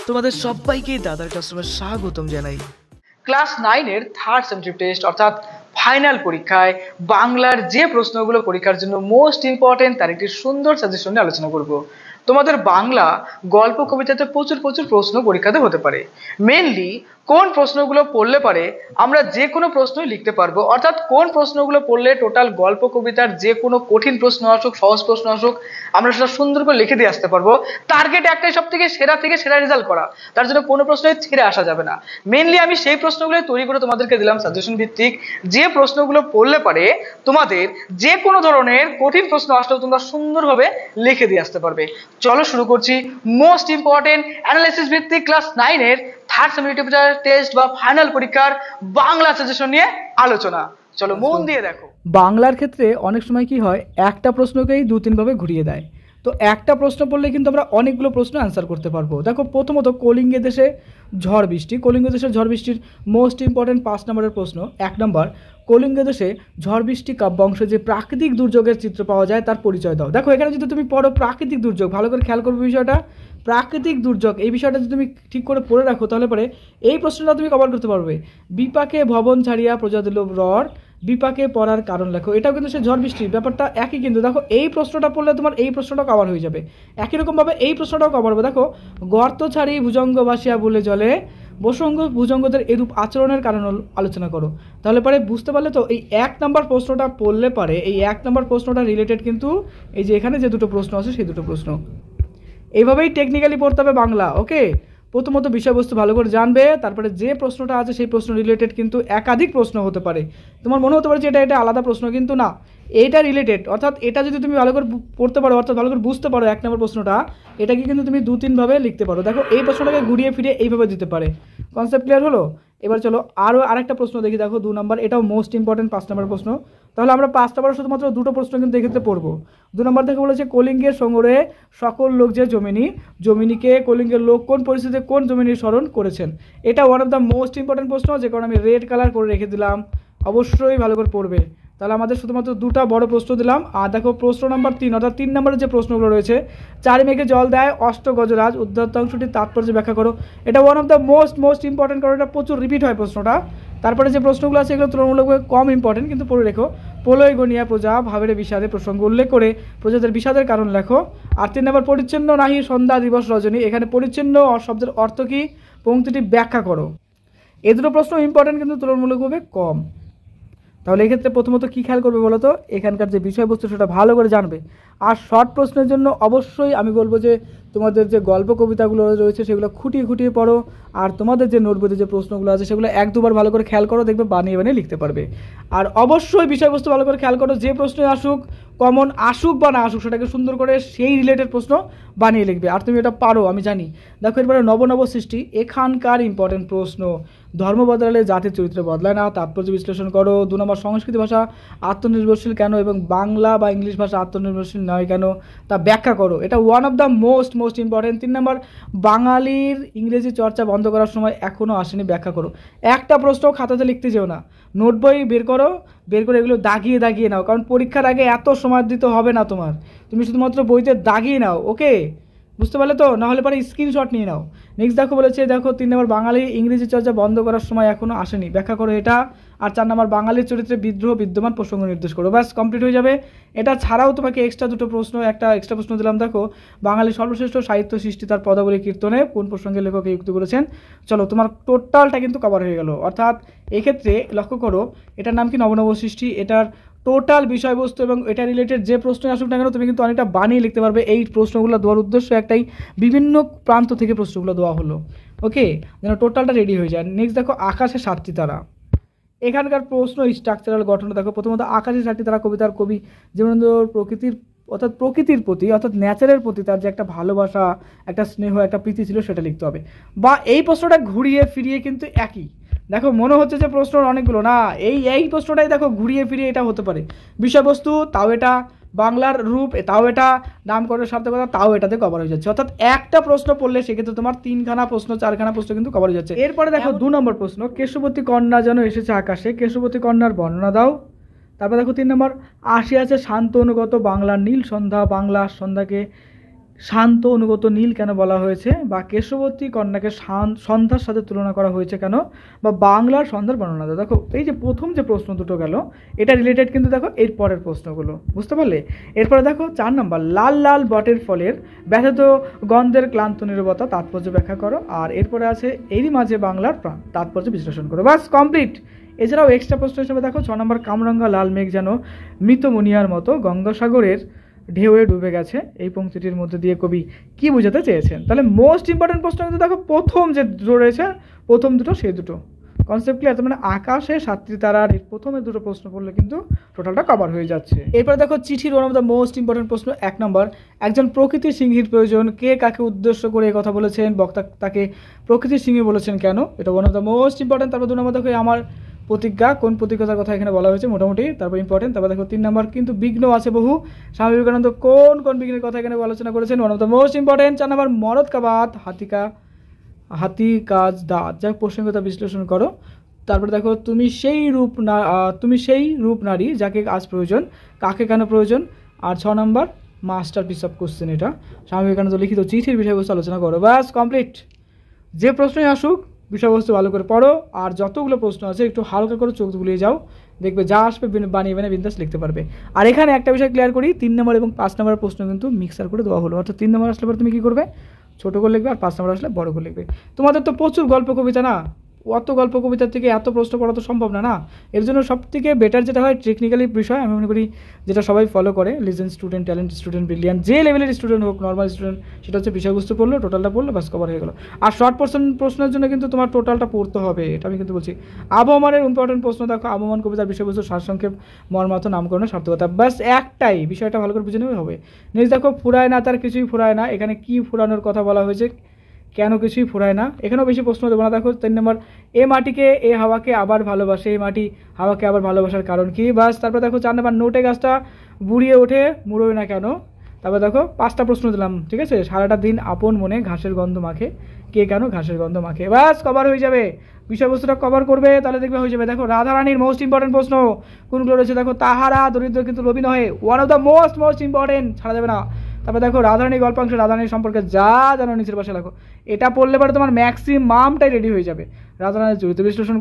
তোমাদের সবাইকে দাদার কাস্টমার স্বাগতম জানাই। ক্লাস 9 এর থার্ড সেমিস্টার টেস্ট অর্থাৎ ফাইনাল পরীক্ষায় বাংলার যে প্রশ্নগুলো পরীক্ষার জন্য মোস্ট ইম্পর্টেন্ট তার একটি সুন্দর সাজেশন নিয়ে আলোচনা করব। তোমাদের বাংলা গল্প কবিতাতে প্রচুর প্রচুর প্রশ্ন পরীক্ষাতে হতে পারে। মেনলি কোন প্রশ্নগুলো পড়লে পারে আমরা যে কোনো প্রশ্নই লিখতে পারবো, অর্থাৎ কোন প্রশ্নগুলো পড়লে টোটাল গল্প কবিতার যে কোনো কঠিন প্রশ্ন আসুক সহজ প্রশ্ন আসুক আমরা সেটা সুন্দর করে লিখে দিয়ে আসতে পারবো। টার্গেট একটাই, সব থেকে সেরা রেজাল্ট করা, তার জন্য কোনো প্রশ্নই ছেড়ে আসা যাবে না। মেনলি আমি সেই প্রশ্নগুলো তৈরি করে তোমাদেরকে দিলাম সাজেশন ভিত্তিক, যে প্রশ্নগুলো পড়লে পারে তোমাদের যে কোনো ধরনের কঠিন প্রশ্ন আসলেও তোমরা সুন্দরভাবে লিখে দিয়ে আসতে পারবে। চলো শুরু করছি মোস্ট ইম্পর্টেন্ট অ্যানালাইসিস ভিত্তিক ক্লাস 9 এর থার্ড সেমিস্টার টেস্ট বা ফাইনাল পরীক্ষার বাংলা সাজেশন নিয়ে আলোচনা। চলো মন দিয়ে দেখো। বাংলার ক্ষেত্রে অনেক সময় কি হয়, একটা প্রশ্নকেই দু তিন ভাবে ঘুরিয়ে দেয়। তো একটা প্রশ্ন পড়লে কিন্তু আমরা অনেকগুলো প্রশ্ন অ্যান্সার করতে পারবো। দেখো, প্রথমত কলিঙ্গে দেশে ঝড় বৃষ্টি, কলিঙ্গ দেশের ঝড় বৃষ্টির মোস্ট ইম্পর্টেন্ট 5 নম্বরের প্রশ্ন। 1 নম্বর, কলিঙ্গ দেশে ঝড় বৃষ্টি কাব্যাংশে যে প্রাকৃতিক দুর্যোগের চিত্র পাওয়া যায় তার পরিচয় দাও। দেখো, এখানে যদি তুমি পড়ো প্রাকৃতিক দুর্যোগ, ভালো করে খেয়াল করবে বিষয়টা, প্রাকৃতিক দুর্যোগ এই বিষয়টা যদি তুমি ঠিক করে পড়ে রাখো তাহলে পরে এই প্রশ্নটা তুমি কভার করতে পারবে। বিপাকে ভবন ছাড়িয়া প্রজা দিল রর, বিপাকে পড়ার কারণ লেখো। এটাও কিন্তু সে ঝড় বৃষ্টির ব্যাপারটা একই। কিন্তু দেখো, এই প্রশ্নটা পড়লে তোমার এই প্রশ্নটা কভার হয়ে যাবে। একই রকমভাবে এই প্রশ্নটাও কভার হবে। দেখো, গর্ত ছাড়ি ভুজঙ্গ বাসিয়া বলে জলে, বসঙ্গ ভুজঙ্গদের এরূপ আচরণের কারণ আলোচনা করো। তাহলে পরে বুঝতে পারলে তো, এই 1 নম্বর প্রশ্নটা পড়লে পারে এই 1 নম্বর প্রশ্নটা রিলেটেড কিন্তু এই যে এখানে যে দুটো প্রশ্ন আছে সেই দুটো প্রশ্ন। এইভাবেই টেকনিক্যালি পড়তে হবে বাংলা। ওকে, প্রথমত বিষয়বস্তু ভালো করে জানবে, তারপরে যে প্রশ্নটা আছে সেই প্রশ্ন রিলেটেড কিন্তু একাধিক প্রশ্ন হতে পারে। তোমার মনে হতে পারে যে এটা আলাদা প্রশ্ন, কিন্তু না, এইটা রিলেটেড। অর্থাৎ এটা যদি তুমি ভালো করে পড়তে পারো, অর্থাৎ ভালো করে বুঝতে পারো 1 নম্বর প্রশ্নটা, এটাকে কিন্তু তুমি 2-3 ভাবে লিখতে পারো। দেখো, এই প্রশ্নটাকে ঘুরিয়ে ফিরিয়ে এইভাবে দিতে পারে। কনসেপ্ট ক্লিয়ার হলো? এবার চলো আরেকটা প্রশ্ন দেখি। দেখো 2 নম্বর, এটাও মোস্ট ইম্পর্টেন্ট 5 নম্বর প্রশ্ন। তাহলে আমরা 5 নম্বর শুধুমাত্র দুটো প্রশ্ন কিন্তু এক্ষেত্রে পড়বো। 2 নম্বর থেকে বলেছে কলিঙ্গের সংগ্রহে সকল লোক যে জমিনীকে কলিঙ্গের লোক কোন পরিস্থিতিতে কোন জমিনীর স্মরণ করেছেন। এটা one of the most important প্রশ্ন, যে কারণে আমি রেড কালার করে রেখে দিলাম। অবশ্যই ভালো করে পড়বে। তাহলে আমাদের শুধুমাত্র দুটো বড় প্রশ্ন দিলাম। আর দেখো প্রশ্ন নাম্বার 3, অর্থাৎ 3 নম্বরের যে প্রশ্নগুলো রয়েছে, 4 মেঘে জল দেয় অষ্ট গজরাজ, উদ্ধৃতাংশটির তাৎপর্য ব্যাখ্যা করো। এটা one of the most important, কারণ এটা প্রচুর রিপিট হয় প্রশ্নটা। তারপরে যে প্রশ্নগুলো আছে এগুলো তুলনামূলকভাবে কম ইম্পর্টেন্ট, কিন্তু পড়ে রেখো। প্রলয় গনিয়া প্রজা ভাবের বিষাদে প্রসঙ্গ উল্লেখ করে প্রজাদের বিষাদের কারণ লেখো। আর 3 নম্বর, পরিচ্ছন্ন নাহি সন্ধ্যা দিবস রজনী, এখানে পরিচ্ছন্ন শব্দের অর্থ কী, পংক্তিটি ব্যাখ্যা করো। এই দুটো প্রশ্ন ইম্পর্টেন্ট কিন্তু তুলনামূলকভাবে কম। তাহলে এক্ষেত্রে প্রথমত কী খেয়াল করবে বলো তো, এখানকার যে বিষয়বস্তু সেটা ভালো করে জানবে। আর শর্ট প্রশ্নের জন্য অবশ্যই আমি বলবো যে তোমাদের যে গল্প কবিতাগুলো রয়েছে সেগুলো খুঁটিয়ে খুঁটিয়ে পড়ো। আর তোমাদের যে নোটবইতে যে প্রশ্নগুলো আছে সেগুলো 1-2 বার ভালো করে খেয়াল করো, দেখবে বানিয়ে বানিয়ে লিখতে পারবে। আর অবশ্যই বিষয়বস্তু ভালো করে খেয়াল করো, যে প্রশ্ন আসুক, কমন আসুক বা না আসুক, সেটাকে সুন্দর করে সেই রিলেটেড প্রশ্ন বানিয়ে লিখবে। আর তুমি এটা পারো আমি জানি। দেখো, এরপরে নব সৃষ্টি, এখানকার ইম্পর্টেন্ট প্রশ্ন। ধর্ম বদলালে জাতির চরিত্র বদলায় না, তাৎপর্য বিশ্লেষণ করো। 2 নম্বর, সংস্কৃত ভাষা আত্মনির্ভরশীল কেন এবং বাংলা বা ইংলিশ ভাষা আত্মনির্ভরশীল নয় কেন তা ব্যাখ্যা করো। এটা one of the most important. 3 নম্বর, বাঙালির ইংরেজি চর্চা বন্ধ করার সময় এখনও আসেনি, ব্যাখ্যা করো। একটা প্রশ্ন খাতাতে লিখতে যেও না, নোট বই বের করে এগুলো দাগিয়ে নাও, কারণ পরীক্ষার আগে এত সময় দিতে হবে না তোমার, তুমি শুধুমাত্র বইতে দাগিয়ে নাও। ওকে, বুঝতে পারলে তো? নাহলে পরে স্ক্রিনশট নিয়ে নাও। নেক্সট দেখো বলেছে, দেখো 3 নম্বর, বাঙালি ইংরেজি চর্চা বন্ধ করার সময় এখনও আসেনি, ব্যাখ্যা করো এটা। আর 4 নম্বর, বাঙালির চরিত্রে বিদ্রোহ বিদ্যমান প্রসঙ্গ নির্দেশ করো। ব্যাস কমপ্লিট হয়ে যাবে। এটা ছাড়াও তোমাকে এক্সট্রা দুটো প্রশ্ন, একটা এক্সট্রা প্রশ্ন দিলাম। দেখো, বাঙালির সর্বশ্রেষ্ঠ সাহিত্য সৃষ্টি তার পদাবলী কীর্তনে কোন প্রসঙ্গে লেখক যুক্ত করেছেন। চলো, তোমার টোটালটা কিন্তু কভার হয়ে গেল। অর্থাৎ এক্ষেত্রে লক্ষ্য করো, এটার নাম কি নব সৃষ্টি, এটার টোটাল বিষয়বস্তু এবং এটা রিলেটেড যে প্রশ্ন আসুক না কেন তুমি কিন্তু অনেকটা বানিয়ে লিখতে পারবে। এই প্রশ্নগুলো দেওয়ার উদ্দেশ্য একটাই, বিভিন্ন প্রান্ত থেকে প্রশ্নগুলো দেওয়া হলো। ওকে, যেন টোটালটা রেডি হয়ে যায়। নেক্সট দেখো, আকাশে 7টি তারা। এখানকার প্রশ্ন স্ট্রাকচারাল গঠন দেখো। প্রথমত, আকাশে 7টি তারা কবিতার কবি যেমন প্রকৃতির প্রতি, অর্থাৎ ন্যাচারের প্রতি তার যে একটা ভালোবাসা, একটা স্নেহ, একটা প্রীতি ছিল সেটা লিখতে হবে। বা এই প্রশ্নটা ঘুরিয়ে ফিরিয়ে কিন্তু একই। দেখো, মনে হচ্ছে যে প্রশ্ন অনেকগুলো, না, এই প্রশ্নটাই দেখো ঘুরিয়ে ফিরিয়ে এটা হতে পারে। বিষয়বস্তু তাও এটা, বাংলার রূপ তাও এটা, নামকরণের সার্থকতা তাও এটাতে কভার হয়ে যাচ্ছে। অর্থাৎ একটা প্রশ্ন পড়লে সেক্ষেত্রে তোমার 3খানা প্রশ্ন 4খানা প্রশ্ন কিন্তু কভার হয়ে যাচ্ছে। এরপরে দেখো 2 নম্বর প্রশ্ন, কেশবতী কন্যা যেন এসেছে আকাশে, কেশবতী কন্যার বর্ণনা দাও। তারপর দেখো 3 নম্বর, আসিয়াছে শান্ত অনুগত বাংলার নীল সন্ধ্যা, বাংলার সন্ধ্যাকে শান্ত অনুগত নীল কেন বলা হয়েছে, বা কেশবতী কন্যাকে সন্ধ্যার সাথে তুলনা করা হয়েছে কেন, বা বাংলার সন্ধ্যার বর্ণনা দাও। দেখো এই যে প্রথম যে প্রশ্ন দুটো গেল এটা রিলেটেড কিন্তু দেখো এর পরের প্রশ্নগুলো, বুঝতে পারলে। এরপরে দেখো 4 নম্বর, লাল লাল বটের ফলের ব্যথিত গন্ধের ক্লান্ত নীরবতা তাৎপর্য ব্যাখ্যা করো। আর এরপরে আছে এরই মাঝে বাংলার প্রাণ তাৎপর্য বিশ্লেষণ করো। বাস কমপ্লিট। এছাড়াও এক্সট্রা প্রশ্ন হিসেবে দেখো 6 নম্বর, কামরাঙ্গা লাল মেঘ যেন মৃত মুনিয়ার মতো গঙ্গাসাগরের ঢেউয়ে ডুবে গেছে, এই পংক্তিটির মধ্যে দিয়ে কবি কি বোঝাতে চেয়েছেন। তাহলে মোস্ট ইম্পর্টেন্ট প্রশ্ন কিন্তু দেখো প্রথম যে দুটো রয়েছে, প্রথম দুটো সেই দুটো কনসেপ্ট ক্লিয়ার। মানে আকাশে সাতটি তারার এই প্রথমে দুটো প্রশ্ন পড়লে কিন্তু টোটালটা কভার হয়ে যাচ্ছে। এরপরে দেখো চিঠির one of the most important প্রশ্ন 1 নম্বর, একজন প্রকৃতির সিংহীর প্রয়োজন, কে কাকে উদ্দেশ্য করে কথা বলেছেন, বক্তা তাকে প্রকৃতির সিংহী বলেছেন কেন, এটা one of the most important. তারপর 2 নম্বর দেখো আমার প্রতিজ্ঞা, কোন প্রতিজ্ঞার কথা এখানে বলা হয়েছে মোটামুটি, তারপর ইম্পর্টেন্ট। তারপর দেখো 3 নম্বর, কিন্তু বিঘ্ন আছে বহু, স্বামী বিবেকানন্দ কোন কোন বিঘ্নের কথা এখানে আলোচনা করেছেন, one of the most important. 4 নম্বর, মরদ কা বাত হাতি কাজ দাঁত, যা প্রসঙ্গতা বিশ্লেষণ করো। তারপরে দেখো তুমি সেই রূপ নারী যাকে আজ প্রয়োজন, কাকে কেন প্রয়োজন। আর 6 নম্বর, মাস্টার পিস অফ কোশ্চেন, এটা স্বামী বিবেকানন্দ লিখিত চিঠির বিষয়বস্তু আলোচনা করো। ব্যাস কমপ্লিট। যে প্রশ্নই আসুক বিষয়বস্তু ভালো করে পড়ো, আর যতগুলো প্রশ্ন আছে একটু হালকা করে চোখ বুলিয়ে যাও, দেখবে যা আসবে বানিয়ে বিন্দাস লিখতে পারবে। আর এখানে একটা বিষয় ক্লিয়ার করি, 3 নম্বর এবং 5 নম্বরের প্রশ্ন কিন্তু মিক্সার করে দেওয়া হলো, অর্থাৎ 3 নম্বর আসলে পরে তুমি কী করবে, ছোটো করে লিখবে, আর 5 নম্বর আসলে বড় করে লিখবে। তোমাদের তো প্রচুর গল্প কবিতা না, অত গল্প কবিতার থেকে এত প্রশ্ন পড়া তো সম্ভব না। এর জন্য সবথেকে বেটার যেটা হয় টেকনিক্যালি বিষয় আমি মনে করি, যেটা সবাই ফলো করে, legend student, talent student, brilliant, যে লেভেলের স্টুডেন্ট হোক, নর্মাল স্টুডেন্ট, সেটা হচ্ছে বিষয়বস্তু পড়লো, টোটালটা পড়লো, বাস কভার হয়ে গেলো। আর শর্ট প্রশ্নের জন্য কিন্তু তোমার টোটালটা পড়তে হবে, এটা আমি কিন্তু বলছি। আবহমানের ইম্পর্টেন্ট প্রশ্ন দেখো, আবহমান কবিতার বিষয়বস্তু সারসংক্ষেপ, মর্মার্থ, নামকরণের সার্থকতা, বাস একটাই, বিষয়টা ভালো করে বুঝে নেবে হবে। নেক্সট দেখো ফুরায় না তার কিছুই ফুরায় না, এখানে কি ফুরানোর কথা বলা হয়েছে, কেন কিছুই ফুরায় না, এখানেও বেশি প্রশ্ন দেবো না। দেখো 3 নম্বর, এ মাটিকে এ হাওয়াকে আবার ভালোবাসে, এই মাটি হাওয়াকে আবার ভালোবাসার কারণ কি, বাস। তারপর দেখো 4 নম্বর, নোটে গাছটা বুড়িয়ে ওঠে মুড়োয় না কেন। তারপর দেখো 5টা প্রশ্ন দিলাম, ঠিক আছে। সারাটা দিন আপন মনে ঘাসের গন্ধ মাখে, কে কেন ঘাসের গন্ধ মাখে, বাস কভার হয়ে যাবে। বিষয়বস্তুটা কভার করবে তাহলে দেখবে হয়ে যাবে। দেখো রাধারানীর মোস্ট ইম্পর্টেন্ট প্রশ্ন কোনগুলো রয়েছে, দেখো তাহারা দরিদ্র কিন্তু লোভী নহে, one of the most important, ছাড়া যাবে না। তারপর দেখো রাধারানী গল্পাংশ, রাধারানীর সম্পর্কে যা জানো নিচের পাশে লেখো, এটা পড়লে পরে তোমার ম্যাক্সিমামটাই রেডি হয়ে যাবে। রাধারানীর চরিত্র বিশ্লেষণ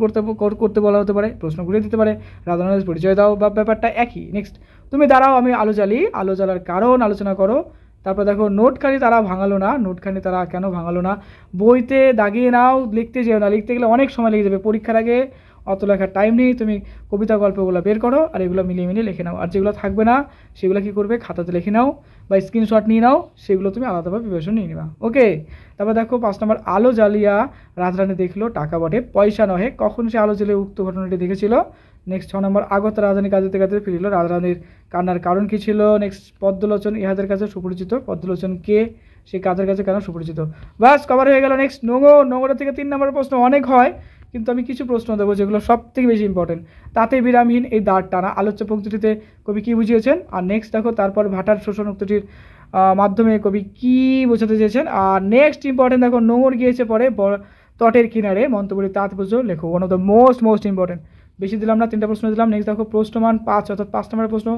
করতে বলা হতে পারে, প্রশ্ন ঘুরিয়ে দিতে পারে, রাধারানীর পরিচয় দাও, বা ব্যাপারটা একই। নেক্সট, তুমি দাঁড়াও আমি আলো জ্বালি, আলো জ্বালার কারণ আলোচনা করো। তারপর দেখো নোটখানি তারা ভাঙালো না, নোটখানি তারা কেন ভাঙালো না, বইতে দাগিয়ে নাও, লিখতে যেও না, লিখতে গেলে অনেক সময় লেগে যাবে, পরীক্ষার আগে অত লেখার টাইম নেই, তুমি কবিতা গল্পগুলো বের করো আর এগুলো মিলিয়ে লিখে নাও। আর যেগুলো থাকবে না সেগুলো কী করবে, খাতাতে লিখে নাও বা স্ক্রিনশট নিয়ে নাও, সেগুলো তুমি আলাদাভাবে প্রিপারেশন নিয়ে নেবা, ওকে। তারপর দেখো 5 নম্বর, আলো জ্বালিয়া রাধারানী দেখলো টাকা বটে পয়সা নহে, কখন সে আলো জ্বালিয়ে উক্ত ঘটনাটি দেখেছিল। নেক্সট 6 নম্বর, আগত রাজধানী কাঁদিতে কাঁদিতে ফিরিল, রাধারানীর কান্নার কারণ কী ছিল। নেক্সট, পদ্মলোচন ইহাদের কাছে সুপরিচিত, পদ্মলোচন কে, সে কাদের কাছে কেন সুপরিচিত, বাস কভার হয়ে গেল। নেক্সট, নোংরের থেকে 3 নম্বর প্রশ্ন অনেক হয়, কিন্তু আমি কিছু প্রশ্ন দেবো যেগুলো সব থেকে বেশি ইম্পর্টেন্ট। তাতে বিরামহীন এই দাঁড় টানা, আলোচ্য পংক্তিটিতে কবি কী বুঝিয়েছেন। আর নেক্সট দেখো তারপর ভাটার শোষণ উক্তিটির মাধ্যমে কবি কী বোঝাতে চেয়েছেন। আর নেক্সট ইম্পর্টেন্ট দেখো, নোংর গিয়েছে পরে তটের কিনারে, মন্তব্যের তাৎপর্য লেখো, one of the most important. বেশি দিলাম না, 3টা প্রশ্ন দিলাম। নেক্সট দেখো প্রশ্নমান 5, অর্থাৎ 5 নম্বরের প্রশ্ন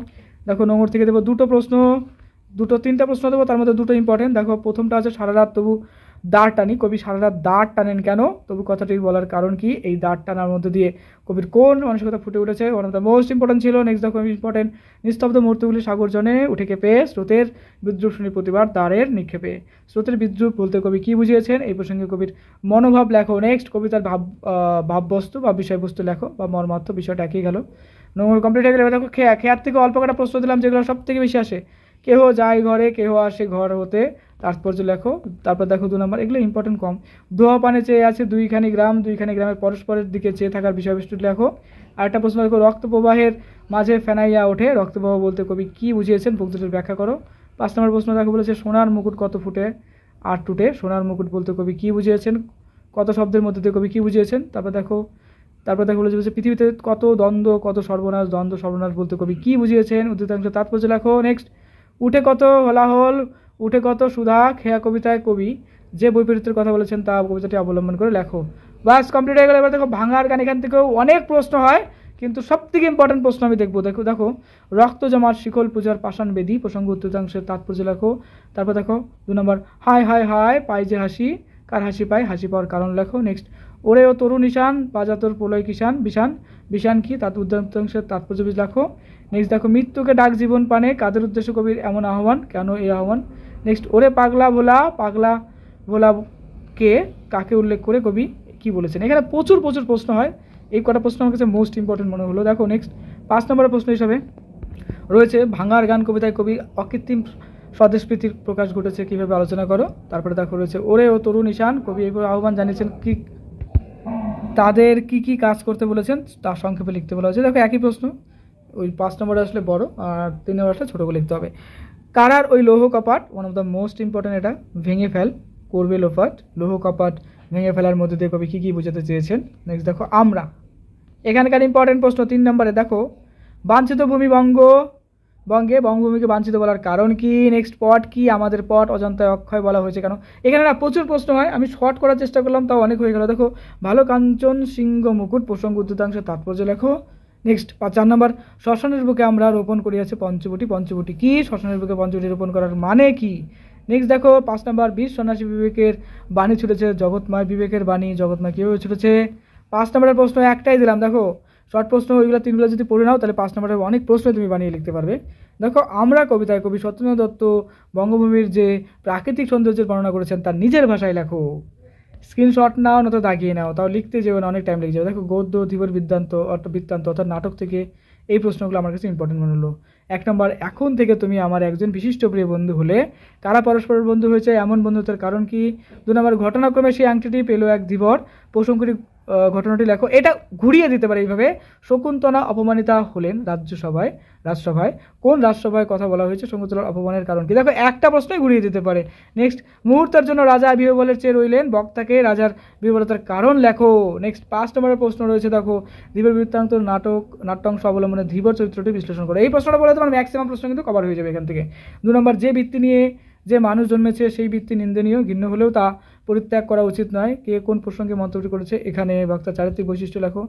দেখো, নোংর থেকে দেবো 2টো প্রশ্ন, 3টা প্রশ্ন দেবো, তার মধ্যে 2টো ইম্পর্টেন্ট। দেখো প্রথমটা আছে সারা রাত তবু দাঁড় টানি, কবি সারা রাত দাঁড় টানেন কেন, তবু কথাটি বলার কারণ কি, এই দাঁড় টানার মধ্যে দিয়ে কবির কোন মানসিকতা ফুটে উঠেছে, one of the most important ছিল। নেক্সট দেখো ইম্পর্টেন্ট, নিস্তব্ধ মুহূর্তগুলি সাগর জনে উঠে কেঁপে, স্রোতের বিদ্রুপ শুনি প্রতিবার দ্বারের নিক্ষেপে, স্রোতের বিদ্রুপ বলতে কবি কী বুঝিয়েছেন, এই প্রসঙ্গে কবির মনোভাব লেখো। নেক্সট, কবিতার ভাববস্তু বা বিষয়বস্তু লেখো বা মর্মার্থ, বিষয়টা একই গেল। নম্বর কমপ্লিট হয়ে গেলে দেখো খেয়ার থেকে অল্প কটা প্রশ্ন দিলাম যেগুলো সব থেকে বেশি আসে, কেহ যায় ঘরে কেহ আসে ঘর হতে, তাৎপর্য লেখো। তারপর দেখো 2 নম্বর, এগুলো ইম্পর্টেন্ট কম, ধোয়া পানে চেয়ে আছে দুইখানি গ্রামের পরস্পরের দিকে চেয়ে থাকার বিষয়বস্তু লেখো। আরেকটা প্রশ্ন দেখো, রক্ত প্রবাহের মাঝে ফেনাইয়া ওঠে, রক্তপ্রবাহ বলতে কবি কী বুঝিয়েছেন, পংক্তিটির ব্যাখ্যা করো। 5 নম্বর প্রশ্ন দেখো বলেছে, সোনার মুকুট কত ফুটে আর টুটে, সোনার মুকুট বলতে কবি কী বুঝিয়েছেন, কত শব্দের মধ্যে দিয়ে কবি কী বুঝিয়েছেন। তারপর দেখো বলেছে, পৃথিবীতে কত দ্বন্দ্ব কত সর্বনাশ, দ্বন্দ্ব সর্বনাশ বলতে কবি কী বুঝিয়েছেন, উদ্ধৃতাংশ তাৎপর্য লেখো। নেক্সট, উঠে কত হলাহল উঠে কত সুধা, খেয়া কবিতায় কবি যে বৈপরীত্যের কথা বলেছেন তা কবিতাটি অবলম্বন করে লেখো। বাস কমপ্লিট হয়ে গেলে। এবার দেখো ভাঙার গান, এখান থেকেও অনেক প্রশ্ন হয়, কিন্তু সবথেকে ইম্পর্টেন্ট প্রশ্ন আমি দেখবো। দেখো দেখো রক্ত জমার শিকল পূজার পাষাণ বেদি প্রসঙ্গ উত্তরাংশের তাৎপর্য লেখো। তারপর দেখো 2 নম্বর হায় হায় হায় পাই যে হাসি, কার হাসি পায়, হাসি পাওয়ার কারণ লেখো। নেক্সট ওরে ও তরু নিশান বাজাতর প্রলয় কিষান, বিশান বিশান কি তার উত্তরাংশের তাৎপর্য লেখো। নেক্সট দেখো মৃত্যুকে ডাক জীবন পানে, কাদের উদ্দেশ্য কবির এমন আহ্বান, কেন এই আহ্বান। নেক্সট ওরে পাগলা ভোলা, পাগলা ভোলা কে কাকে উল্লেখ করে কবি কি বলেছেন। এখানে প্রচুর প্রচুর প্রশ্ন হয়, এই কটা প্রশ্ন আমার কাছে মোস্ট ইম্পর্টেন্ট মনে হলো। দেখো নেক্সট 5 নম্বরের প্রশ্ন হিসাবে রয়েছে ভাঙার গান কবিতায় কবি অকৃত্রিম স্বদেশপ্রীতির প্রকাশ ঘটেছে কীভাবে আলোচনা করো। তারপরে দেখো রয়েছে ওরে ও তরু নিশান কবি এই আহ্বান জানিয়েছেন কি, তাদের কি কি কাজ করতে বলেছেন তার সংক্ষেপে লিখতে বলা হয়েছে। দেখো একই প্রশ্ন, ওই 5 নম্বরে আসলে বড় আর 3 নম্বরে আসলে ছোটো করে লিখতে হবে। কারার ওই লৌহ কপাট, one of the most important, এটা ভেঙে ফেল করবে লোপাট, লৌহ কপাট ভেঙে ফেলার মধ্যে দিয়ে কবি কী কী বোঝাতে চেয়েছেন। নেক্সট দেখো আমরা, এখানকার ইম্পর্টেন্ট প্রশ্ন 3 নম্বরে দেখো বাঞ্ছিত ভূমি বঙ্গে বঙ্গভূমিকে বাঞ্ছিত বলার কারণ কি। নেক্সট পট কি, আমাদের পট অজন্তায় অক্ষয় বলা হয়েছে কেন। এখানে না প্রচুর প্রশ্ন হয়, আমি শর্ট করার চেষ্টা করলাম তাও অনেক হয়ে গেল। দেখো ভালো কাঞ্চন সিংহ মুকুট প্রসঙ্গ উদ্যুতাংশের তাৎপর্য লেখো। নেক্সট 4 নম্বর শ্মশানের বুকে আমরা রোপণ করিয়াছে পঞ্চবটি, পঞ্চবটি কি, শ্মশানের বুকে পঞ্চবটি রোপণ করার মানে কি। নেক্সট দেখো 5 নম্বর 20 সন্ন্যাসী বিবেকের বাণী ছুটেছে জগৎময়, বিবেকের বাণী জগৎময় কীভাবে ছুটেছে। 5 নম্বরের প্রশ্ন একটাই দিলাম, দেখো শর্ট প্রশ্ন, ওইগুলো 3গুলো যদি পড়ে নাও তাহলে 5 নম্বরের অনেক প্রশ্ন তুমি বানিয়ে লিখতে পারবে। দেখো আমরা কবিতায় কবি সত্যেন্দ্রনাথ দত্ত বঙ্গভূমির যে প্রাকৃতিক সৌন্দর্যের বর্ণনা করেছেন তার নিজের ভাষায় লেখো। স্ক্রিনশট নাও নয়তো দাগিয়ে নাও, তাও লিখতে যেও না, অনেক টাইম লেগে যাবে। দেখো গদ্য ধীবর বৃত্তান্ত অর্থাৎ নাটক থেকে এই প্রশ্নগুলো আমার কাছে ইম্পর্টেন্ট মনে হলো। 1 নম্বর এখন থেকে তুমি আমার একজন বিশিষ্ট প্রিয় বন্ধু হলে, কারা পরস্পরের বন্ধু হয়েছে এমন বন্ধুত্বের কারণ কি। 2 নম্বর ঘটনাক্রমে সেই আংটিটি পেল এক ধীবর প্রসঙ্গটি ঘটনাটি লেখো। এটা ঘুরিয়ে দিতে পারে এইভাবে, শকুন্তলা অপমানিতা হলেন রাজসভায় কোন রাজসভায় কথা বলা হয়েছে, শকুন্তলার অপমানের কারণ কি। দেখো একটা প্রশ্নই ঘুরিয়ে দিতে পারে। নেক্সট মুহূর্তের জন্য রাজা বিহবলের চেয়ে রইলেন, বক্তাকে রাজার বিহবলতার কারণ লেখো। নেক্সট 5 নম্বরের প্রশ্ন রয়েছে, দেখো ধীবর বৃত্তান্ত নাট্যাংশ অবলম্বনে ধীবর চরিত্রটি বিশ্লেষণ করে। এই প্রশ্নটা বলে তোমার ম্যাক্সিমাম প্রশ্ন কিন্তু কভার হয়ে যাবে এখান থেকে। 2 নম্বর যে বৃত্তি নিয়ে যে মানুষ জন্মেছে সেই বৃত্তি নিন্দনীয়, ঘৃণ্য হলেও তা পরিত্যাগ করা উচিত নয়, কে কোন প্রসঙ্গে মন্তব্য করেছে এখানে বক্তার চারিত্রিক বৈশিষ্ট্য লেখো।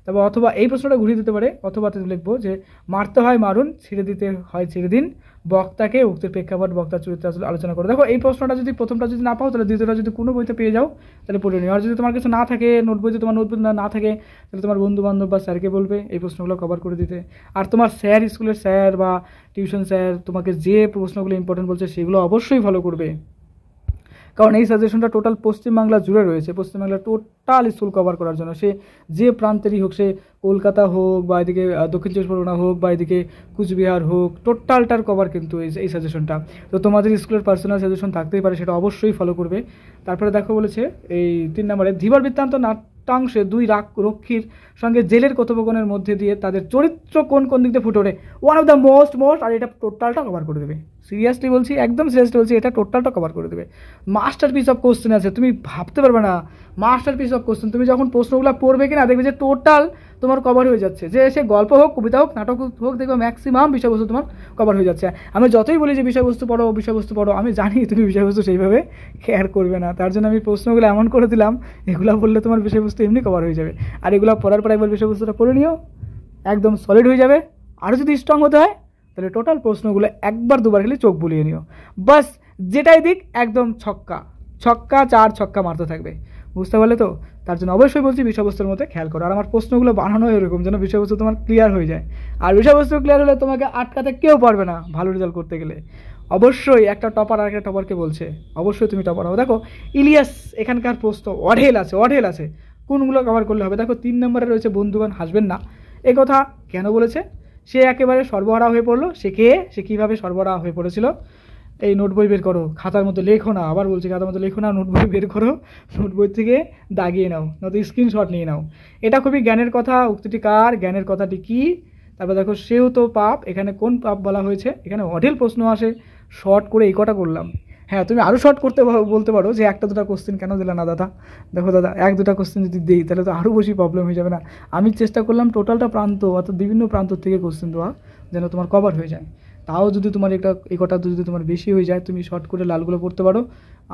তারপর অথবা এই প্রশ্নটা ঘুরিয়ে দিতে পারে, অথবা লিখবো যে মারতে হয় মারুন, ছেড়ে দিতে হয় ছেড়ে দিন, বক্তাকে উক্তির প্রেক্ষাপট বক্তার চরিত্র আলোচনা করো। দেখো এই প্রশ্নটা যদি প্রথমটা যদি না পাও তাহলে দ্বিতীয়টা যদি কোনো বইতে পেয়ে যাও তাহলে পড়ে নিও। আর যদি তোমার কাছে না থাকে নোট বইতে, তোমার নোট বই না থাকে তাহলে তোমার বন্ধু বান্ধব বা স্যারকে বলবে এই প্রশ্নগুলো কভার করে দিতে। আর তোমার স্যার, স্কুলের স্যার বা টিউশন স্যার তোমাকে যে প্রশ্নগুলো ইম্পর্টেন্ট বলছে সেগুলো অবশ্যই ফলো করবে, কারণ এই সাজেশনটা টোটাল পশ্চিমবাংলা জুড়ে রয়েছে, পশ্চিমবাংলার টোটাল স্কুল কভার করার জন্য। সে যে প্রান্তেরই হোক, সে কলকাতা হোক বা এদিকে দক্ষিণ চব্বিশ পরগনা হোক বা এদিকে কুচবিহার হোক, টোটালটার কভার কিন্তু এই সাজেশনটা। তো তোমাদের স্কুলের পার্সোনাল সাজেশন থাকতেই পারে, সেটা অবশ্যই ফলো করবে। তারপরে দেখো বলেছে এই 3 নম্বরে ধীবর বৃত্তান্ত নাট্যাংশে 2 রক্ষীর সঙ্গে জেলের কথোপকথনের মধ্যে দিয়ে তাদের চরিত্র কোন কোন দিক দিয়ে ফুটে ওঠে। ওয়ান অফ দ্য মোস্ট আর এটা টোটালটা কভার করে দেবে। সিরিয়াসলি বলছি, একদম সিরিয়াসলি বলছি, এটা টোটালটা কভার করে দেবে। মাস্টার পিস অফ কোশ্চেন আছে, তুমি ভাবতে পারবে না। মাস্টার পিস অফ কোশ্চেন, তুমি যখন প্রশ্নগুলো পড়বে কিনা দেখবে যে টোটাল তোমার কভার হয়ে যাচ্ছে, যে সে গল্প হোক, কবিতা হোক, নাটক হোক, দেখবে ম্যাক্সিমাম বিষয়বস্তু তোমার কভার হয়ে যাচ্ছে। আমি যতই বলি যে বিষয়বস্তু পড়ো, আমি জানি তুমি বিষয়বস্তু সেইভাবে কেয়ার করবে না, তার জন্য আমি প্রশ্নগুলো এমন করে দিলাম এগুলো বললে তোমার বিষয়বস্তু এমনি কভার হয়ে যাবে। আর এগুলো পড়ার পর একবার বিষয়বস্তুটা পড়ে নিও, একদম সলিড হয়ে যাবে। আরও যদি স্ট্রং হতে হয় তাহলে টোটাল প্রশ্নগুলো একবার দুবার খেলে চোখ বুলিয়ে নিও, বাস যেটাই দিক একদম ছক্কা 4 ছক্কা মারতে থাকবে, বুঝতে পারলে তো। তার জন্য অবশ্যই বলছি বিষয়বস্তুর মধ্যে খেয়াল করো। আর আমার প্রশ্নগুলো বানানো এরকম যেন বিষয়বস্তু তোমার ক্লিয়ার হয়ে যায়। আর বিষয়বস্তু ক্লিয়ার হলে তোমাকে আটকাতে কেউ পারবে না ভালো রেজাল্ট করতে গেলে। অবশ্যই একটা টপার আর একটা টপারকে বলছে অবশ্যই তুমি টপার হবে। দেখো ইলিয়াস, এখানকার প্রশ্ন অঢেল আছে, কোনগুলো কভার করলে হবে। দেখো 3 নম্বরে রয়েছে বন্ধুগণ হাসবেন না, এ কথা কেন বলেছে। সে একেবারে সর্বহারা হয়ে পড়লো, সে কীভাবে সর্বহারা হয়ে পড়েছিল। এই নোট বই বের করো, খাতার মতো লেখো না, আবার বলছি খাতার মতো লেখো না, নোট বই বের করো, নোট বই থেকে দাগিয়ে নাও, নয়তো স্ক্রিনশট নিয়ে নাও। এটা খুবই জ্ঞানের কথা, উক্তিটি কার, জ্ঞানের কথাটি কি। তারপর দেখো সেও তো পাপ, এখানে কোন পাপ বলা হয়েছে। এখানে অঢেল প্রশ্ন আসে, শর্ট করে এই কটা করলাম। হ্যাঁ, তুমি আরও শর্ট করতে বলতে পারো যে 1-2টা কোশ্চেন কেন দিলে না দাদা। দেখো দাদা, 1-2টা কোশ্চেন যদি দিই তাহলে তো আরও বেশি প্রবলেম হয়ে যাবে না। আমি চেষ্টা করলাম টোটালটা প্রান্ত অর্থাৎ বিভিন্ন প্রান্ত থেকে কোশ্চেন দেওয়া যেন তোমার কভার হয়ে যায়। তাও যদি তোমার এই কটা যদি তোমার বেশি হয়ে যায় তুমি শর্ট করে লালগুলো পড়তে পারো।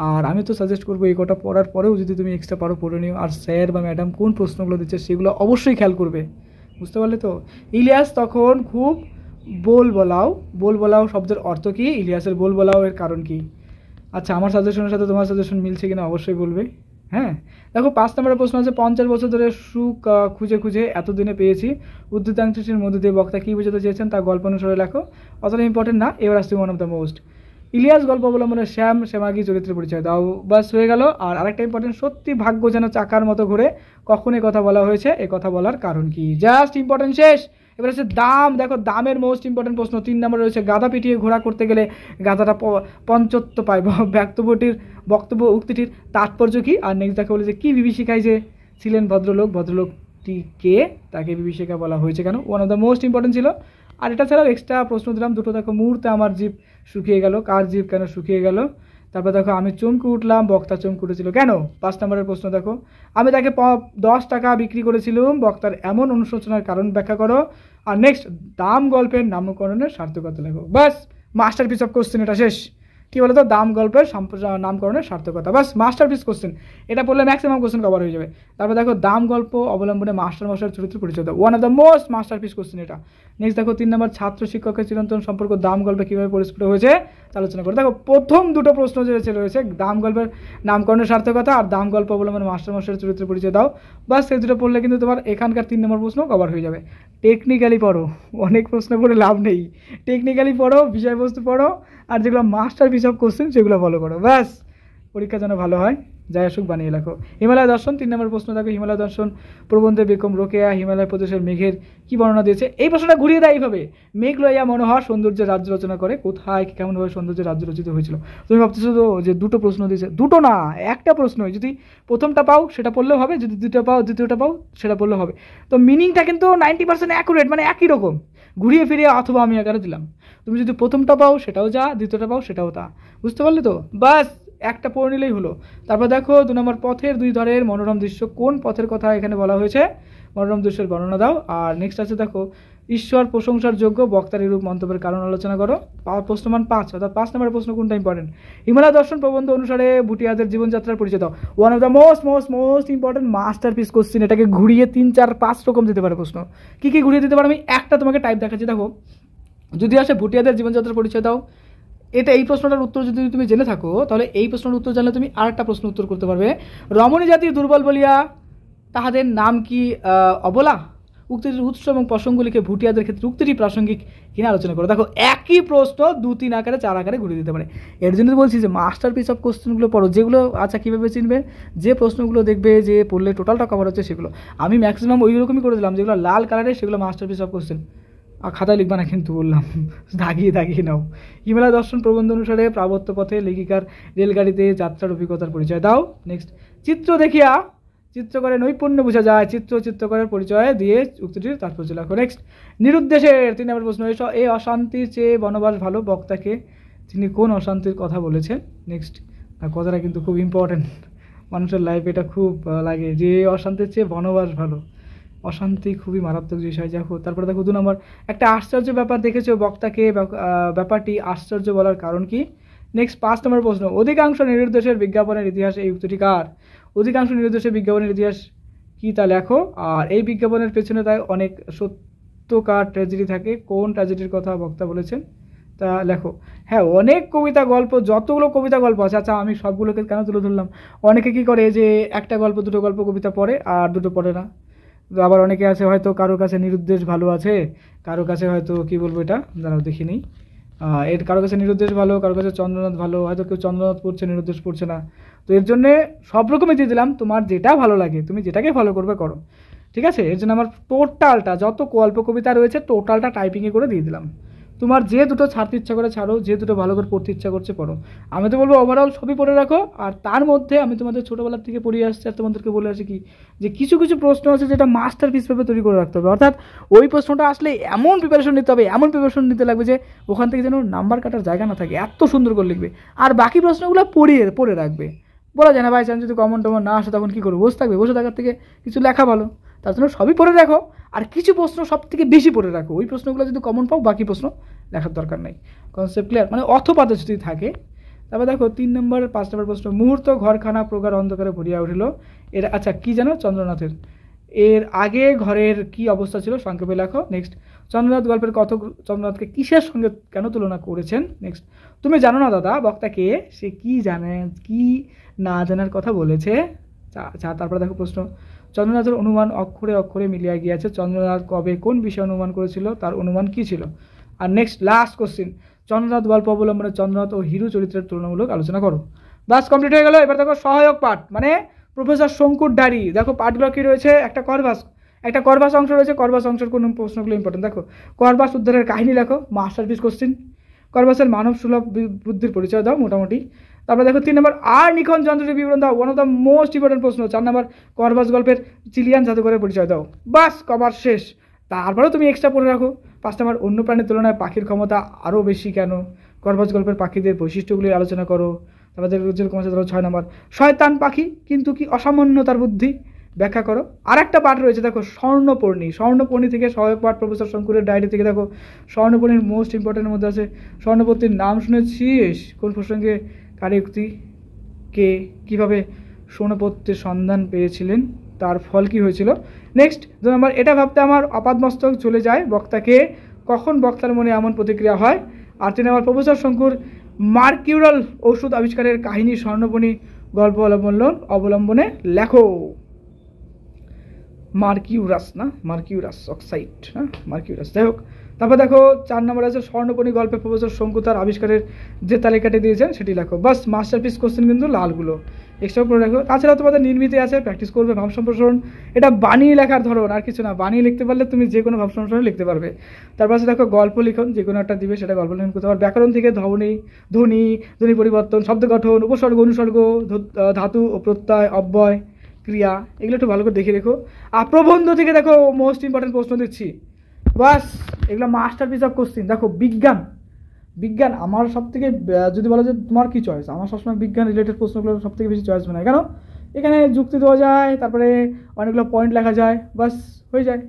আর আমি তো সাজেস্ট করবো এই কটা পড়ার পরেও যদি তুমি এক্সট্রা পারো পড়ে নিও। আর স্যার বা ম্যাডাম কোন প্রশ্নগুলো দিচ্ছে সেগুলো অবশ্যই খেয়াল করবে, বুঝতে পারলে তো? ইলিয়াস তখন খুব বোল বলাও শব্দের অর্থ কী? ইলিয়াসের বোল বলাও এর কারণ কী? আচ্ছা, আমার সাজেশনের সাথে তোমার সাজেশন মিলছে কিনা অবশ্যই বলবে। হ্যাঁ, দেখো 5 নম্বরের প্রশ্ন আছে, 50 বছর ধরে সুখ খুঁজে খুঁজে এতদিনে পেয়েছি। উদ্ধৃতাংশটির মধ্যে দিয়ে বক্তা কী বোঝাতে চেয়েছেন তা গল্প অনুসারে লেখো। অতটা ইম্পর্টেন্ট না। এবার আসছে one of the most, Ilias গল্প অবলম্বনে শ্যামাগী চরিত্রের পরিচয় দাও। বাস হয়ে গেল। আর আরেকটা ইম্পর্টেন্ট, সত্যি ভাগ্য যেন চাকার মতো ঘুরে, কখন এ কথা বলা হয়েছে, এ কথা বলার কারণ কি? জাস্ট ইম্পর্টেন্ট শেষ। এবার হচ্ছে দাম। দেখো দামের মোস্ট ইম্পর্টেন্ট প্রশ্ন 3 নম্বরে রয়েছে, গাধা পিটিয়ে ঘোড়া করতে গেলে গাধাটা পঞ্চত্ব পায়। বক্তব্য উক্তিটির তাৎপর্য কী? আর নেক্সট দেখো বলে যে কী বিভীষিকায় যে ছিলেন ভদ্রলোকটি কে, তাকে বিভীষিকা বলা হয়েছে কেন? One of the most important ছিল। আর এটা ছাড়াও এক্সট্রা প্রশ্ন দিলাম দুটো। দেখো, মুহূর্তে আমার জিভ শুকিয়ে গেল, কার জিভ কেন শুকিয়ে গেল? তারপর দেখো, আমি চমকে উঠলাম, বক্তা চমকে উঠেছিল কেন? 5 নম্বরের প্রশ্ন দেখো, আমি তাকে 10 টাকা বিক্রি করেছিলাম, বক্তার এমন অনুশোচনার কারণ ব্যাখ্যা করো। আর নেক্সট, দাম গল্পের নামকরণের সার্থকতা লেখো। বাস, মাস্টারপিস অফ কোশ্চেন এটা শেষ। কী বলো তো? দাম গল্পের নামকরণের সার্থকতা। বাস, মাস্টারপিস কোশ্চেন। এটা পড়লে ম্যাক্সিমাম কোশ্চেন কভার হয়ে যাবে। তারপর দেখো, দাম গল্প অবলম্বনে মাস্টারমশাইয়ের চরিত্র পরিচয় দাও। One of the most masterpiece question এটা। নেক্সট দেখো, 3 নম্বর, ছাত্র শিক্ষকের চিরন্তন সম্পর্ক দাম গল্পে কীভাবে পরিস্ফুট হয়েছে তা আলোচনা করো। দেখো, প্রথম দুটো প্রশ্ন যে রয়েছে, দাম গল্পের নামকরণের সার্থকতা আর দাম গল্প অবলম্বনে মাস্টারমশাইয়ের চরিত্র পরিচয় দাও। বাস, সেই দুটো পড়লে কিন্তু তোমার এখানকার 3 নম্বর প্রশ্ন কভার হয়ে যাবে। টেকনিক্যালি পড়ো, অনেক প্রশ্ন পড়ে লাভ নেই। টেকনিক্যালি পড়ো, বিষয়বস্তু পড়ো, আর যেগুলো মাস্টারপিস অফ কোশ্চেন সেগুলো ফলো করো। ব্যাস, পরীক্ষা যেন ভালো হয়, যাই আসুক বানিয়ে লেখো। হিমালয় দর্শন 3 নম্বর প্রশ্ন দেখো, হিমালয় দর্শন প্রবন্ধে বেগম রোকেয়া হিমালয় প্রদেশের মেঘের কি বর্ণনা দিয়েছে? এই প্রশ্নটা ঘুরিয়ে দেয় এইভাবে, মেঘ লইয়া মনোহর সৌন্দর্যের রাজ্য রচনা করে, কোথায় কেমনভাবে সৌন্দর্যের রাজ্য রচিত হয়েছিল? তুমি ভাবতেছো তো যে দুটো প্রশ্ন দিয়েছে, দুটো না, একটা প্রশ্নই। যদি প্রথমটা পাও সেটা পড়লেও হবে, যদি দ্বিতীয়টা পাও সেটা পড়লেও হবে। তো মিনিংটা কিন্তু 90% অ্যাকুরেট, মানে একই রকম, ঘুরিয়ে ফিরিয়ে অথবা আমি আকারে দিলাম। তুমি যদি প্রথমটা পাও সেটাও যা, দ্বিতীয়টা পাও সেটাও তা। বুঝতে পারলে তো? বাস, একটা পড়ে নিলেই হলো। তারপর দেখো 2 নম্বর, পথের 2 ধারের মনোরম দৃশ্য, কোন পথের কথা এখানে বলা হয়েছে? মনোরম দৃশ্যের বর্ণনা দাও। আর নেক্সট আছে দেখো, ঈশ্বর প্রশংসার যোগ্য, বক্তার এরূপ মন্তব্যের কারণ আলোচনা করো। প্রশ্ন মান 5, অর্থাৎ 5 নম্বরের প্রশ্ন কোনটা ইম্পর্টেন্ট? হিমালয় দর্শন প্রবন্ধ অনুসারে ভুটিয়াদের জীবনযাত্রার পরিচয় দাও। One of the most important masterpiece question. এটাকে ঘুরিয়ে 3, 4, 5 রকম দিতে পারে প্রশ্ন। কী কী ঘুরিয়ে দিতে পারে আমি একটা তোমাকে টাইপ দেখাচ্ছি। দেখো, যদি আসে ভুটিয়াদের জীবনযাত্রার পরিচয় দাও, এই প্রশ্নটার উত্তর যদি তুমি জেনে থাকো, তাহলে এই প্রশ্নের উত্তর জানলে তুমি আরেকটা প্রশ্ন উত্তর করতে পারবে। রমণী জাতি দুর্বল বলিয়া তাহাদের নাম কি অবলা? উক্তিটির উৎস এবং প্রসঙ্গ লিখে ভুটিয়াদের ক্ষেত্রে উক্তিটি প্রাসঙ্গিক কিনা আলোচনা করো। দেখো, একই প্রশ্ন 2, 3 আকারে 4 আকারে ঘুরে দিতে পারে। এর জন্য বলছি যে মাস্টারপিস অফ কোশ্চেনগুলো পড়ো, যেগুলো আচ্ছা কীভাবে চিনবে? যে প্রশ্নগুলো দেখবে যে পড়লে টোটালটা কভার হচ্ছে সেগুলো। আমি ম্যাক্সিমাম ওই রকমই করে দিলাম, যেগুলো লাল কালারের সেগুলো মাস্টারপিস অফ কোশ্চেন। আর খাতায় লিখবা না কিন্তু, বললাম, দাগিয়ে নাও। হিমালয় দর্শন প্রবন্ধ অনুসারে প্রাবত্য পথে লেখিকার রেলগাড়িতে যাত্রার অভিজ্ঞতার পরিচয় দাও। নেক্সট, চিত্র দেখিয়া চিত্রকরের নৈপুণ্য বোঝা যায়, চিত্রকরের পরিচয় দিয়ে উক্তিটির তাৎপর্য লেখো। নেক্সট, নিরুদ্দেশের 3 নম্বর প্রশ্ন, এই অশান্তির চেয়ে বনবাস ভালো, বক্তাকে তিনি কোন অশান্তির কথা বলেছেন? নেক্সট, কথাটা কিন্তু খুব ইম্পর্টেন্ট, মানুষের লাইফে এটা খুব লাগে যে অশান্তির চেয়ে বনবাস ভালো। অশান্তি খুবই মারাত্মক বিষয়। দেখো, তারপরে দেখো 2 নম্বর, একটা আশ্চর্য ব্যাপার দেখেছো, বক্তাকে ব্যাপারটি আশ্চর্য বলার কারণ কি? নেক্সট, 5 নম্বর প্রশ্ন, অধিকাংশ নিরুদ্দেশের বিজ্ঞাপনের ইতিহাস এই উক্তিটি কার? অধিকাংশ নিরুদ্দেশের বিজ্ঞাপনের ইতিহাস কি তা লেখো। আর এই বিজ্ঞাপনের পেছনে তাই অনেক সত্যকার ট্র্যাজেডি থাকে, কোন ট্র্যাজেডির কথা বক্তা বলেছেন তা লেখো। হ্যাঁ, অনেক কবিতা গল্প, যতগুলো কবিতা গল্প আছে, আচ্ছা আমি সবগুলোকে কেন তুলে ধরলাম? অনেকে কী করে যে একটা গল্প 2টো গল্প কবিতা পড়ে আর 2টো পড়ে না। আবার অনেকে আছে হয়তো কারো কাছে নিরুদ্দেশ ভালো আছে, কারো কাছে হয়তো কি বলবো এটা দাঁড়াও দেখিনি, এর কারো কাছে নিরুদ্দেশ ভালো, কারো কাছে চন্দ্রনাথ ভালো, হয়তো কেউ চন্দ্রনাথ পড়ছে নিরুদ্দেশ পড়ছে না। তো এর জন্যে সব রকমই দিয়ে দিলাম, তোমার যেটা ভালো লাগে তুমি যেটাকে ফলো করবে করো, ঠিক আছে? এর জন্য আমার টোটালটা যত গল্প কবিতা রয়েছে টোটালটা টাইপিংয়ে করে দিয়ে দিলাম। তোমার যে দুটো ছাড়তে ইচ্ছা করে ছাড়ো, যে দুটো ভালো করে পড়তে ইচ্ছা করছে পড়ো। আমি তো বলবো ওভারঅল সবই পড়ে রাখো। আর তার মধ্যে আমি তোমাদের ছোটোবেলার থেকে পড়িয়ে আসছি আর তোমাদেরকে বলে আসি কি, যে কিছু কিছু প্রশ্ন আছে যেটা মাস্টারপিস ভেবে তৈরি করে রাখতে হবে। অর্থাৎ ওই প্রশ্নটা আসলে এমন প্রিপারেশন নিতে হবে, এমন প্রিপারেশন নিতে লাগবে যে ওখান থেকে যেন নাম্বার কাটার জায়গা না থাকে, এত সুন্দর করে লিখবে। আর বাকি প্রশ্নগুলো পড়ে রাখবে। বলা যায় না বাই চান্স যদি কমন টমন না আসে তখন কী করবো? বসে থাকবে, বসে থাকার থেকে কিছু লেখা ভালো। তার জন্য সবই পড়ে রাখো, আর কিছু প্রশ্ন সব থেকে বেশি পড়ে রাখো। ওই প্রশ্নগুলো যদি কমন পাও বাকি প্রশ্ন লেখার দরকার নেই। Concept clear? মানে অথপাতে যদি থাকে। তারপর দেখো 3 নম্বর 5 নম্বর প্রশ্ন, মুহূর্ত ঘরখানা প্রগাঢ় অন্ধকারে ভরিয়া উঠিল, এটা আচ্ছা কী জানো? চন্দ্রনাথের। এর আগে ঘরের কি অবস্থা ছিল সংক্ষেপে লেখো। নেক্সট, চন্দ্রনাথ গল্পের চন্দ্রনাথকে কিসের সঙ্গে কেন তুলনা করেছেন। নেক্সট, তুমি জানো না দাদা বক্তা কে, সে কি জানে, কি না জানার কথা বলেছে। তারপরে দেখো প্রশ্ন, চন্দ্রনাথের অনুমান অক্ষরে অক্ষরে মিলিয়া গিয়েছে, চন্দ্রনাথ কবে কোন বিষয়ে অনুমান করেছিল, তার অনুমান কি ছিল। আর নেক্সট লাস্ট কোশ্চিন, চন্দ্রনাথ গল্প অবলম্বনে চন্দ্রনাথ ও হিরু চরিত্রের তুলনামূলক আলোচনা করো। বাস কমপ্লিট হয়ে গেল। এবার দেখো সহায়ক পাঠ, মানে প্রফেসর শঙ্কুর ডায়েরি। দেখো পাঠগুলো কি রয়েছে, একটা করভাস অংশ রয়েছে, করভাস অংশের কোন প্রশ্নগুলো ইম্পর্টেন্ট। দেখো, করভাস উদ্ধারের কাহিনী লেখো, মাস্টারপিস কোশ্চিন। করভাসের মানব সুলভ বুদ্ধির পরিচয় দাও মোটামুটি। তারপরে দেখো 3 নম্বর, আর নিখন যন্ত্রের বিবরণ দাও, one of the most important প্রশ্ন। 4 নম্বর, করভাস গল্পের চিলিয়ান জাদুঘরের পরিচয় দাও। বাস কভার শেষ। তারপরেও তুমি এক্সট্রা পড়ে রাখো। 5 নম্বর, অন্য প্রাণীর তুলনায় পাখির ক্ষমতা আরও বেশি কেন, করভাস গল্পের পাখিদের বৈশিষ্ট্যগুলি আলোচনা করো। তারপরে যেরকম আছে ধরো 6 নম্বর, শয়তান পাখি কিন্তু কি অসামান্য তার বুদ্ধি, ব্যাখ্যা করো। আর একটা পাঠ রয়েছে দেখো, স্বর্ণপর্ণী থেকে সহায়ক পাঠ প্রফেসর শঙ্কুরের ডায়েরি থেকে। দেখো স্বর্ণপর্ণীর মোস্ট ইম্পর্টেন্টের মধ্যে আছে, স্বর্ণপত্রীর নাম শুনেছিস, কোন প্রসঙ্গে, কারি উক্তি, কে, কীভাবে স্বর্ণপত্রের সন্ধান পেয়েছিলেন, তার ফল কি হয়েছিল। নেক্সট 2 নম্বর, এটা ভাবতে আমার আপাদমস্তক চলে যায়, বক্তাকে, কখন বক্তার মনে এমন প্রতিক্রিয়া হয়। আর 3 নম্বর, প্রফেসর শঙ্কুর মার্কিউরাল ওষুধ আবিষ্কারের কাহিনী স্বর্ণপর্ণী গল্প অবলম্বনে লেখো। মার্কিউরাস অক্সাইড, মার্কিউরাস, যাই হোক। তারপর দেখো 4 নম্বর আছে, স্বর্ণপর্ণী গল্পে প্রফেসর শঙ্কু তার আবিষ্কারের যে তালিকাটি দিয়েছেন সেটি লেখো। বাস মাস্টারপিস কোশ্চেন কিন্তু লালগুলো এক্সট্রা করে রাখো। তাছাড়াও তোমাদের নির্মিতি আছে, প্র্যাকটিস করবে, ভাব সম্প্রসারণ, এটা বানিয়ে লেখার ধরন, আর কিছু না। বানিয়ে লিখতে পারলে তুমি যে কোনো ভাব সম্প্রসারণ লিখতে পারবে। তারপর আছে দেখো গল্প লিখন, যে কোনো একটা দিবে সেটা গল্প লিখন করতে পারবে। ব্যাকরণ থেকে ধ্বনি পরিবর্তন, শব্দ গঠন, উপসর্গ অনুসর্গ, ধাতু ও প্রত্যয়, অব্যয়, ক্রিয়া, এগুলো একটু ভালো করে দেখে রেখো। আর প্রবন্ধ থেকে দেখো মোস্ট ইম্পর্টেন্ট প্রশ্ন দিচ্ছি, বাস এগুলো মাস্টারপিস অফ কোশ্চিন। দেখো বিজ্ঞান আমার সব থেকে, যদি বলো যে তোমার কি চয়েস, আমার সবসময় বিজ্ঞান রিলেটেড প্রশ্নগুলো সব থেকে বেশি চয়েস মনে হয়। কেন, এখানে যুক্তি দেওয়া যায়, তারপরে অনেকগুলো পয়েন্ট লেখা যায়, বাস হয়ে যায়,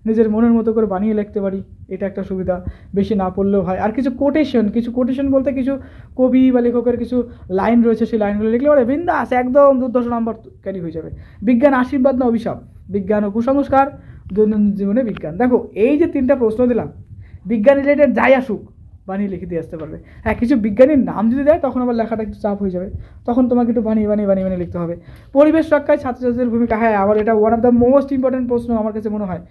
নিজের মনের মতো করে বানিয়ে লিখতে পারি, এটা একটা সুবিধা। বেশি না পড়লেও হয়। আর কিছু কোটেশন বলতে কিছু কবি বা লেখকের কিছু লাইন রয়েছে, সেই লাইনগুলো লিখলে পরে বিন্দাস একদম 200 নম্বর ক্যারি হয়ে যাবে। বিজ্ঞান আশীর্বাদ না অভিশাপ, বিজ্ঞান ও কুসংস্কার, দৈনন্দিন জীবনে বিজ্ঞান। দেখো এই যে 3টা প্রশ্ন দিলাম, বিজ্ঞান রিলেটেড যাই আসুক বানিয়ে লিখে দিয়ে আসতে পারবে। হ্যাঁ, কিছু বিজ্ঞানীর নাম যদি দেয় তখন আবার লেখাটা একটু চাপ হয়ে যাবে, তখন তোমাকে একটু বানিয়ে লিখতে হবে। পরিবেশ রক্ষায় ছাত্রছাত্রীদের ভূমিকা, হ্যাঁ আবার এটা one of the most important প্রশ্ন আমার কাছে মনে হয়।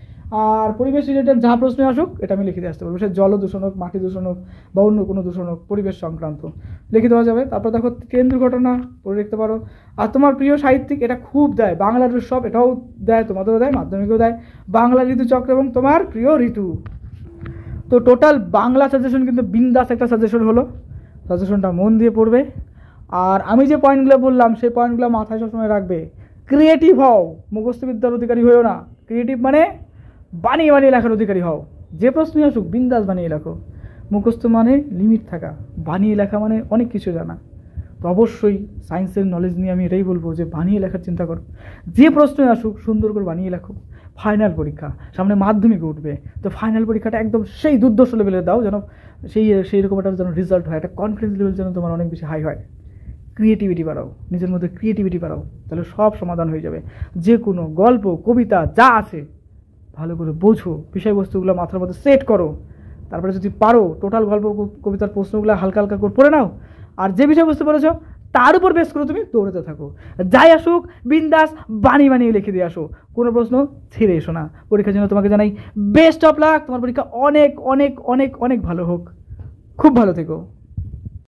আর পরিবেশ রিলেটেড যা প্রশ্ন আসুক এটা আমি লিখে দিয়ে আসতে পারবো, সে জল দূষণ হোক, মাটি দূষণ হোক, বা অন্য কোনো দূষণ হোক, পরিবেশ সংক্রান্ত লিখে দেওয়া যাবে। তারপর দেখো ট্রেন দুর্ঘটনা পড়ে লিখতে পারো। আর তোমার প্রিয় সাহিত্যিক, এটা খুব দেয়, বাংলার উৎসব, এটাও দেয়, তোমাদেরও দেয়, মাধ্যমিকেও দেয়, বাংলা ঋতুচক্র এবং তোমার প্রিয় ঋতু। তো টোটাল বাংলা সাজেশন কিন্তু বিন্দাস একটা সাজেশন হলো, সাজেশনটা মন দিয়ে পড়বে। আর আমি যে পয়েন্টগুলো বললাম সেই পয়েন্টগুলো মাথায় সবসময় রাখবে। ক্রিয়েটিভ হও, মুখস্থবিদ্যার অধিকারী হয়েও না। ক্রিয়েটিভ মানে বানিয়ে লেখার অধিকারী হও, যে প্রশ্নই আসুক বিন্দাস বানিয়ে লেখো। মুখস্থ মানে লিমিট থাকা, বানিয়ে লেখা মানে অনেক কিছু জানা। তো অবশ্যই সায়েন্সের নলেজ নিয়ে আমি এটাই বলবো যে বানিয়ে লেখার চিন্তা করো, যে প্রশ্নই আসুক সুন্দর করে বানিয়ে লেখো। ফাইনাল পরীক্ষা সামনে, মাধ্যমিক উঠবে, তো ফাইনাল পরীক্ষাটা একদম সেই দুর্ধর্ষ লেভেলে দাও, যেন সেই রকম একটা যেন রেজাল্ট হয়, একটা কনফিডেন্স লেভেল যেন তোমার অনেক বেশি হাই হয়। ক্রিয়েটিভিটি বাড়াও, নিজের মধ্যে ক্রিয়েটিভিটি বাড়াও, তাহলে সব সমাধান হয়ে যাবে। যে কোনো গল্প কবিতা যা আছে ভালো করে বোঝো, বিষয়বস্তুগুলো মাথার মধ্যে সেট করো, তারপরে যদি পারো টোটাল গল্প কবিতার প্রশ্নগুলো হালকা করে পড়ে নাও, আর যে বিষয়বস্তু পড়েছো তার উপর বেস করে তুমি দৌড়াতে থাকো। যাই আসুক বিন্দাস বানিয়ে লিখে দিয়ে আসো, কোনো প্রশ্ন ছেড়ে এসো না। পরীক্ষার জন্য তোমাকে জানাই বেস্ট অফ লাক, তোমার পরীক্ষা অনেক অনেক অনেক অনেক ভালো হোক, খুব ভালো থেকো।